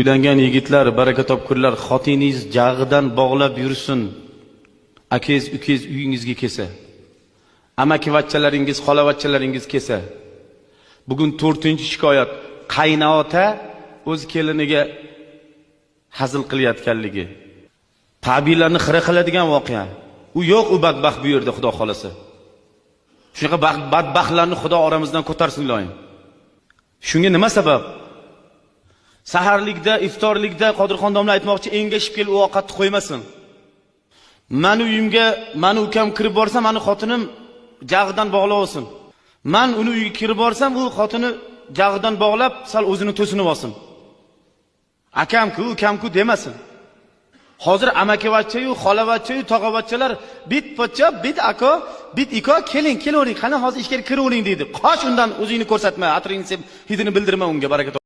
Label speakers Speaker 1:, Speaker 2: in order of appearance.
Speaker 1: Uylangan yigitlar, baraka topkurlar, xotiningiz jag'idan bog'lab yursin. Akangiz, ukangiz uyingizga kelsa. Amakivachchalaringiz, xolavachchalaringiz kelsa. Bugun 4-shikoyat. Qaynota o'z keliniga hazil qilayotganligi. Tabiiylarni xira qiladigan voqea. U yo'q, u badbaxt bu yerda, Xudo xolasa. Shunaqa badbaxtlarni Xudo oramizdan ko'tarsin iloyim. Shunga nima sabab? Saharlikda, iftorlikda Qodirxon domla aytmoqchi, engashib kelib u ovqatni qo'ymasin. Mani uyimga, mani ukam kirib borsa, mani xotinim jag'idan bog'lab olsin. Men uni uyiga kirib borsam, u xotini jag'idan bog'lab, sal o'zini to'sinib olsin. Akamku, ukamku demasin. Hozir amakivachcha-yu, xolavachcha-yu, tog'avachchalar bit pochcha, bit aka, bit iko, keling, kelavering, qani hozir ishga kiravering deydi. Qoch undan o'zingni ko'rsatma, atringni hidini bildirma unga, baraka